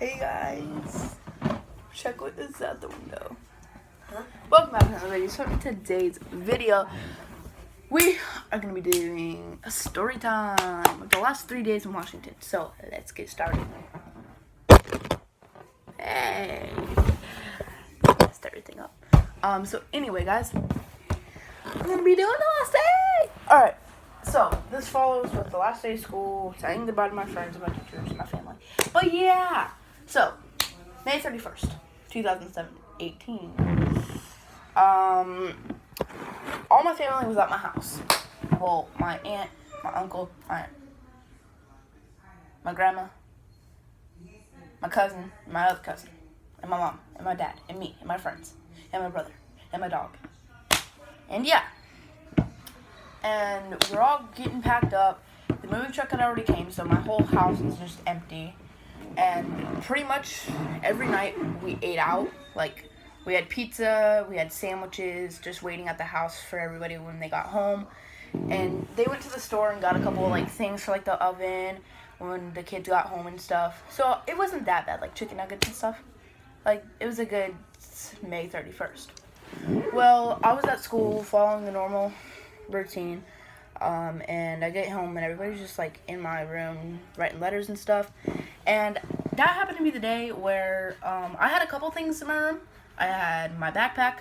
Hey guys, check what is out the window. Welcome back to another video. So in today's video, we are going to be doing a story time with the last 3 days in Washington. So let's get started. Hey, messed everything up. So anyway, guys, I'm going to be doing the last day. All right. So this follows with the last day of school, saying goodbye to my friends and my teachers and my family. But yeah. So, May 31st, 2018. All my family was at my house. Well, my aunt, my uncle, my grandma, my cousin, my other cousin, and my mom, and my dad, and me, and my friends, and my brother, and my dog. And yeah. And we're all getting packed up. The moving truck had already came, so my whole house was just empty. And pretty much every night we ate out. Like, we had pizza, we had sandwiches, just waiting at the house for everybody when they got home. And they went to the store and got a couple of, like, things for, like, the oven when the kids got home and stuff. So it wasn't that bad, like chicken nuggets and stuff. Like, it was a good May 31st. Well, I was at school following the normal routine. And I get home and everybody's just like in my room writing letters and stuff. And that happened to be the day where I had a couple things in my room. I had my backpack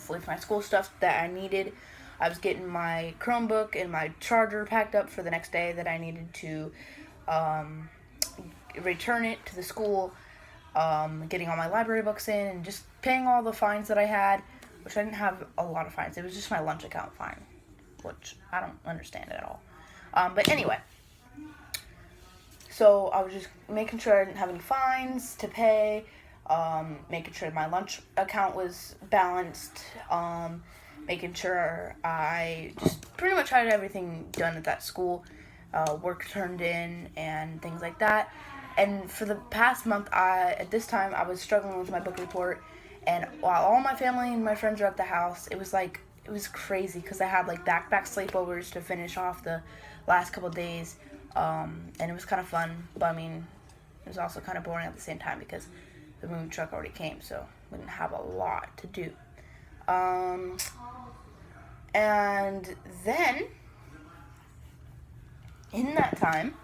with my school stuff that I needed. I was getting my Chromebook and my charger packed up for the next day that I needed to return it to the school. Getting all my library books in and just paying all the fines that I had, which I didn't have a lot of fines. It was just my lunch account fine, which I don't understand it at all. But anyway, so I was just making sure I didn't have any fines to pay, making sure my lunch account was balanced, making sure I just pretty much had everything done at that school, work turned in, and things like that. And for the past month, at this time, I was struggling with my book report, and while all my family and my friends were at the house, it was crazy because I had like back-to-back sleepovers to finish off the last couple of days, and it was kind of fun, but I mean, it was also kind of boring at the same time because the moving truck already came, so we didn't have a lot to do. And then, in that time,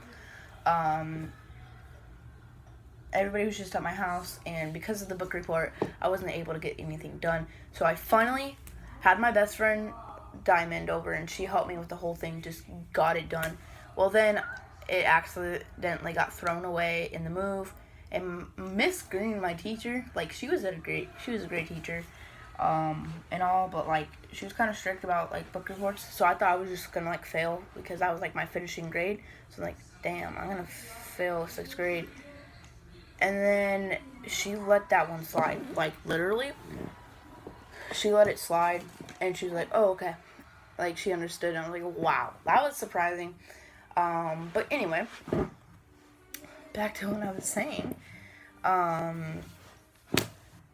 everybody was just at my house, and because of the book report, I wasn't able to get anything done, so I finally had my best friend Diamond over, and she helped me with the whole thing, just got it done. Well, then it accidentally got thrown away in the move, and Miss Green, my teacher, like, she was a great teacher, and all, but like, she was kind of strict about like book reports, so I thought I was just gonna like fail because that was like my finishing grade. So like, damn, I'm gonna fail 6th grade. And then she let that one slide, like literally. She let it slide, and she was like, oh, okay. Like, she understood, and I was like, wow, that was surprising. But anyway, back to what I was saying.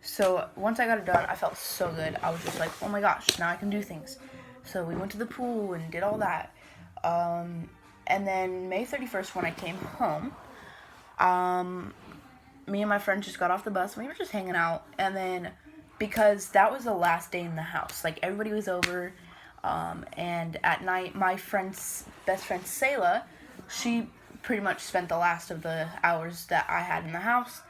So once I got it done, I felt so good. I was just like, oh my gosh, now I can do things. So we went to the pool and did all that. And then May 31st, when I came home, me and my friend just got off the bus, and we were just hanging out, and then because that was the last day in the house, like everybody was over, and at night my best friend Sayla, she pretty much spent the last of the hours that I had in the house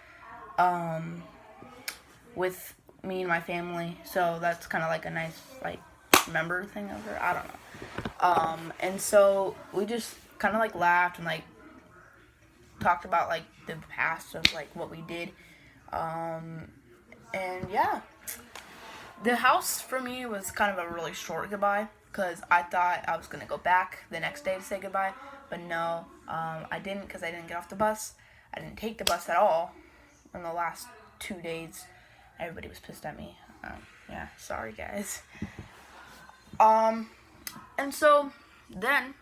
with me and my family, so that's kind of like a nice like member thing of her, I don't know, and so we just kind of like laughed and like talked about like the past of like what we did, and yeah, the house for me was kind of a really short goodbye because I thought I was gonna go back the next day to say goodbye, but no, I didn't, because I didn't get off the bus. I didn't take the bus at all in the last 2 days. Everybody was pissed at me. Yeah, sorry guys. And so then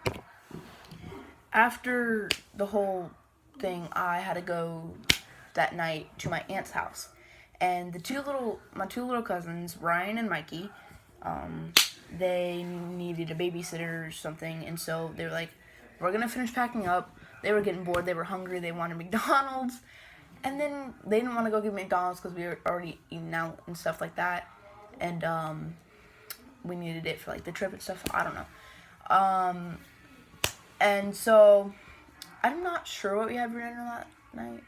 after the whole thing, I had to go that night to my aunt's house, and my two little cousins, Ryan and Mikey, they needed a babysitter or something, and so they were like, we're gonna finish packing up. They were getting bored, they were hungry, they wanted McDonald's, And then they didn't want to go get McDonald's because we were already eating out and stuff like that. And we needed it for like the trip and stuff. I don't know. And so I'm not sure what we had for dinner that night.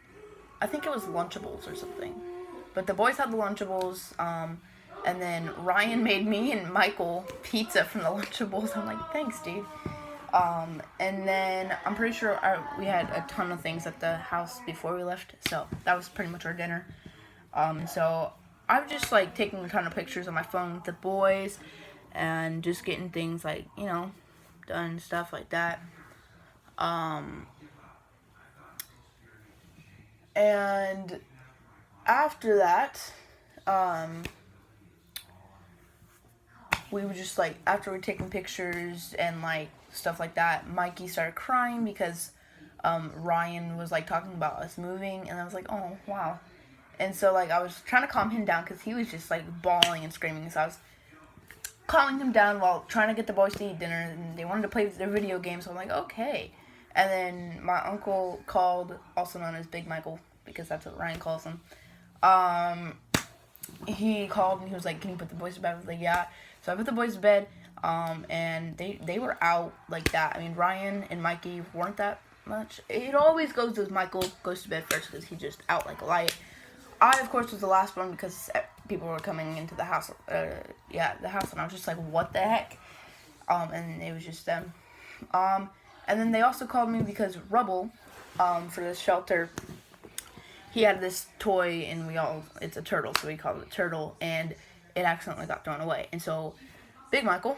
I think it was Lunchables or something. But the boys had the Lunchables. And then Ryan made me and Michael pizza from the Lunchables. I'm like, thanks, dude. And then I'm pretty sure we had a ton of things at the house before we left. So that was pretty much our dinner. So I was just like taking a ton of pictures on my phone with the boys and just getting things like, you know, done and stuff like that. And after that, we were just like, after we were taking pictures and like stuff like that, Mikey started crying because Ryan was like talking about us moving, and I was like, oh wow. And so like I was trying to calm him down because he was just like bawling and screaming, so I was calming him down while trying to get the boys to eat dinner, and they wanted to play their video games, so I'm like, okay. And then my uncle called, also known as Big Michael, because that's what Ryan calls him. He called and he was like, can you put the boys to bed? I was like, yeah. So I put the boys to bed, and they were out like that. I mean, Ryan and Mikey weren't that much. It always goes with Michael goes to bed first because he's just out like a light. I, of course, was the last one because people were coming into the house. The house, and I was just like, what the heck? And it was just them. And then they also called me because Rubble, for the shelter, he had this toy, and it's a turtle, so we called it Turtle, and it accidentally got thrown away. And so Big Michael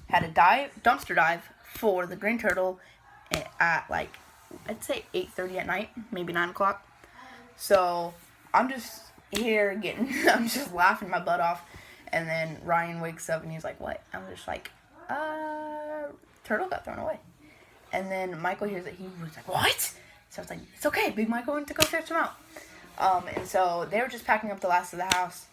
had a dumpster dive for the green turtle at like, I'd say 8:30 at night, maybe 9 o'clock. So I'm just here I'm just laughing my butt off. And then Ryan wakes up and he's like, what? I'm just like, turtle got thrown away. And then Michael hears it. He was like, what? So I was like, it's okay. Big Michael went to go fetch him out. And so they were just packing up the last of the house.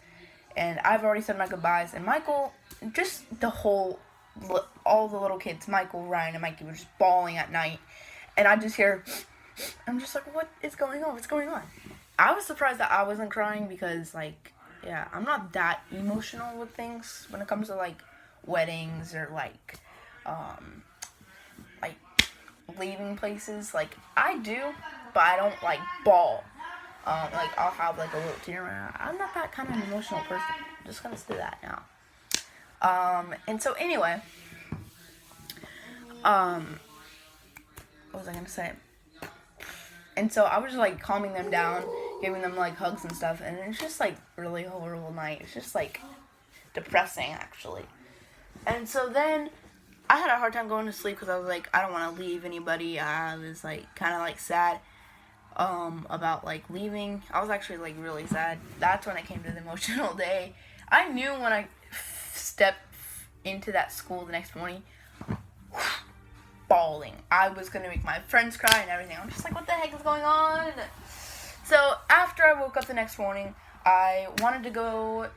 And I've already said my goodbyes. And Michael, just all the little kids, Michael, Ryan, and Mikey were just bawling at night. And I just hear, I'm just like, what is going on? What's going on? I was surprised that I wasn't crying because, like, yeah, I'm not that emotional with things when it comes to, like, weddings or, like leaving places. Like, I do, but I don't, like, bawl. Like, I'll have, like, a little tear. I'm not that kind of emotional person. I'm just gonna say that now. And so, anyway, what was I gonna say? And so I was just, like, calming them down, giving them, like, hugs and stuff, and it's just, like, really horrible night. It's just, like, depressing, actually. And so then I had a hard time going to sleep because I was like, I don't want to leave anybody. I was like kind of like sad about like leaving. I was actually like really sad. That's when I came to the emotional day. I knew when I stepped into that school the next morning, bawling. I was going to make my friends cry and everything. I'm just like, what the heck is going on? So after I woke up the next morning, I wanted to go,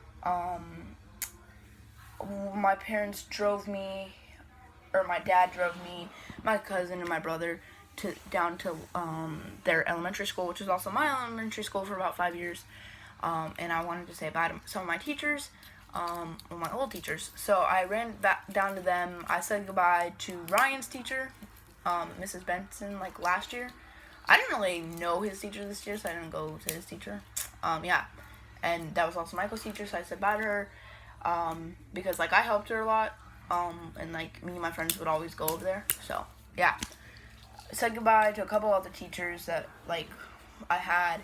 my parents drove me, or my dad drove me, my cousin, and my brother down to their elementary school, which is also my elementary school for about 5 years. And I wanted to say bye to some of my teachers, my old teachers. So I ran back down to them. I said goodbye to Ryan's teacher, Mrs. Benson, like last year. I didn't really know his teacher this year, so I didn't go to his teacher. And that was also Michael's teacher, so I said bye to her, because like I helped her a lot. And like me and my friends would always go over there. So yeah, I said goodbye to a couple other teachers that like I had,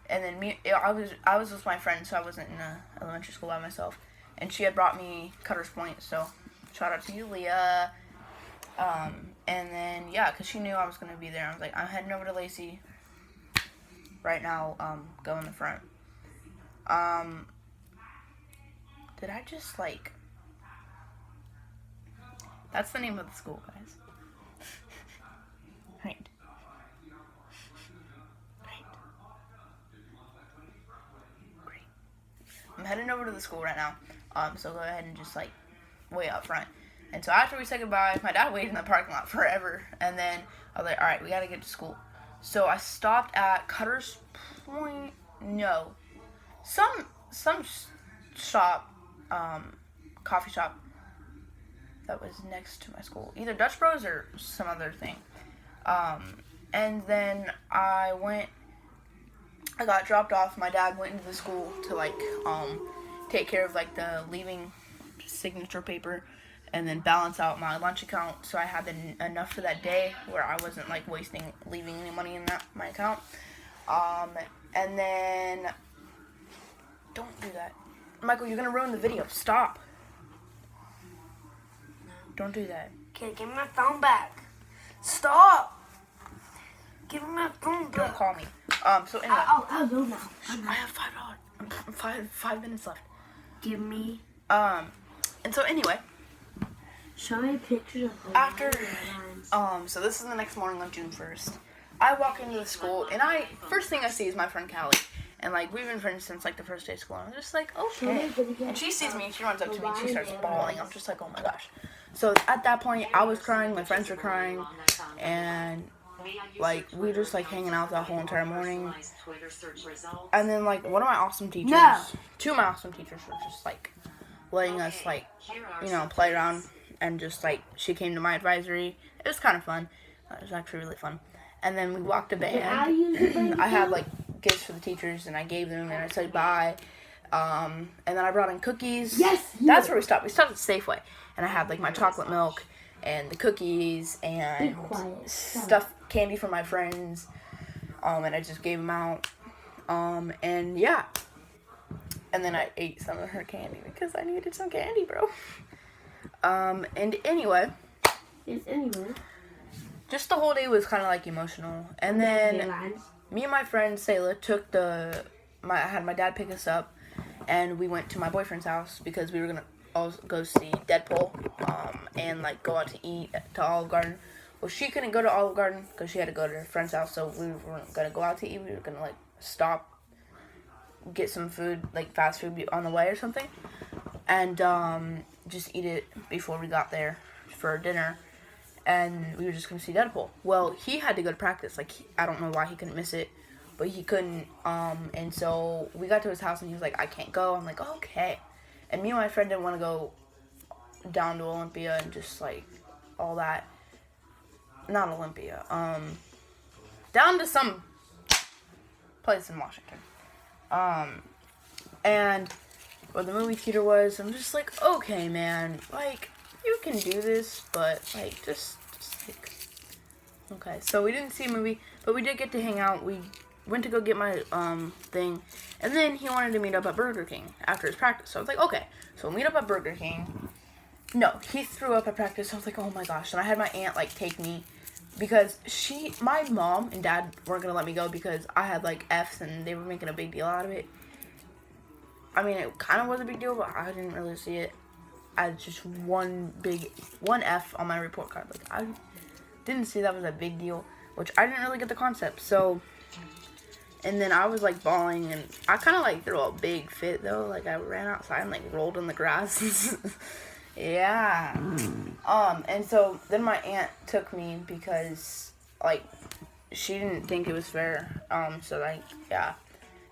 and then I was with my friend, so I wasn't in a elementary school by myself. And she had brought me Cutter's Point, so shout out to you, Leah. And then yeah, cause she knew I was gonna be there. I was like, I'm heading over to Lacey right now. Go in the front. Did I just like? That's the name of the school, guys. Right. Great. I'm heading over to the school right now. So go ahead and just like wait up front. And so after we said goodbye, my dad waited in the parking lot forever. And then I was like, all right, we gotta get to school. So I stopped at Cutter's Point. No, some shop, coffee shop that was next to my school, either Dutch Bros or some other thing. And then I got dropped off. My dad went into the school to like take care of like the leaving signature paper and then balance out my lunch account, so I had enough for that day where I wasn't like leaving any money in my account. And then don't do that, Michael. You're gonna ruin the video. Stop. Don't do that. Okay, give me my phone back. Stop. Give me my phone back. Don't call me. So anyway. I'll go now. I have $5. 5 minutes left. Give me. And so anyway. Show me pictures of After, so this is the next morning on June 1st. I walk into the school, and first thing I see is my friend Callie. And, like, we've been friends since, like, the first day of school. And I'm just like, okay. And she sees me, and she runs up to me, and she starts bawling. I'm just like, oh, my gosh. So, at that point, I was crying, my friends were crying, and, like, we were just, like, hanging out that whole entire morning. And then, like, one of my awesome teachers, two of my awesome teachers were just, like, letting us, like, you know, play around. And just, like, she came to my advisory. It was kind of fun. It was actually really fun. And then we walked a band. I had, like, gifts for the teachers, and I gave them, and I said bye. And then I brought in cookies. That's where we stopped. We stopped at Safeway. And I had, like, my chocolate milk and the cookies and stuff, candy for my friends. And I just gave them out. And, yeah. And then I ate some of her candy because I needed some candy, bro. And anyway, just the whole day was kind of like emotional. And then me and my friend Sayla took I had my dad pick us up, and we went to my boyfriend's house because we were gonna all go see Deadpool, and like go out to eat to Olive Garden. Well, she couldn't go to Olive Garden because she had to go to her friend's house, so we weren't gonna go out to eat. We were gonna like stop, get some food, like fast food on the way or something, and just eat it before we got there for dinner, and we were just gonna see Deadpool. Well, he had to go to practice. Like, I don't know why he couldn't miss it, but he couldn't. And so we got to his house, and he was like, "I can't go." I'm like, "Okay." And me and my friend didn't want to go down to Olympia and just like all that. Not Olympia. Down to some place in Washington. And where the movie theater was, I'm just like, okay, man, like, you can do this, but, like, just like, okay. So we didn't see a movie, but we did get to hang out. We went to go get my, thing, and then he wanted to meet up at Burger King after his practice. So I was like, okay, so we'll meet up at Burger King. No, he threw up at practice. So I was like, oh my gosh. And I had my aunt, like, take me, because my mom and dad weren't going to let me go because I had, like, F's, and they were making a big deal out of it. I mean, it kind of was a big deal, but I didn't really see it as just one F on my report card. Like, I didn't see that was a big deal, which I didn't really get the concept. So, and then I was, like, bawling, and I kind of, like, threw a big fit, though. Like, I ran outside and, like, rolled in the grass. Yeah. And so then my aunt took me because, like, she didn't think it was fair. So, like, yeah.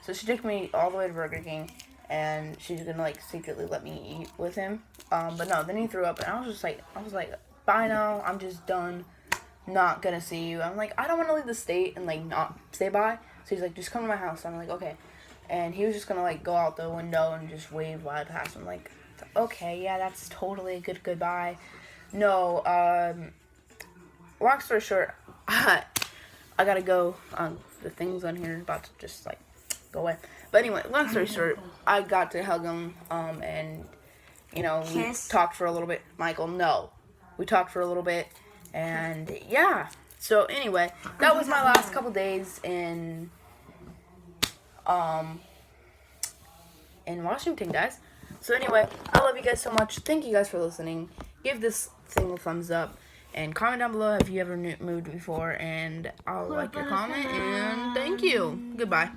So she took me all the way to Burger King. And she's gonna, like, secretly let me eat with him. But no, then he threw up, and I was like, bye now, I'm just done, not gonna see you. I'm like, I don't want to leave the state and, like, not say bye. So he's like, just come to my house. I'm like, okay. And he was just gonna, like, go out the window and just wave while I passed him. Like, okay, yeah, that's totally a good goodbye. No, long story short, I gotta go. The things on here are about to just, like, go away. But anyway, long story short, I got to hug him, and, you know, we talked for a little bit. Michael, no. We talked for a little bit, and, yeah. So, anyway, that was my last couple days in Washington, guys. So, anyway, I love you guys so much. Thank you guys for listening. Give this thing a thumbs up, and comment down below if you ever moved before, and I'll like your comment, and thank you. Goodbye.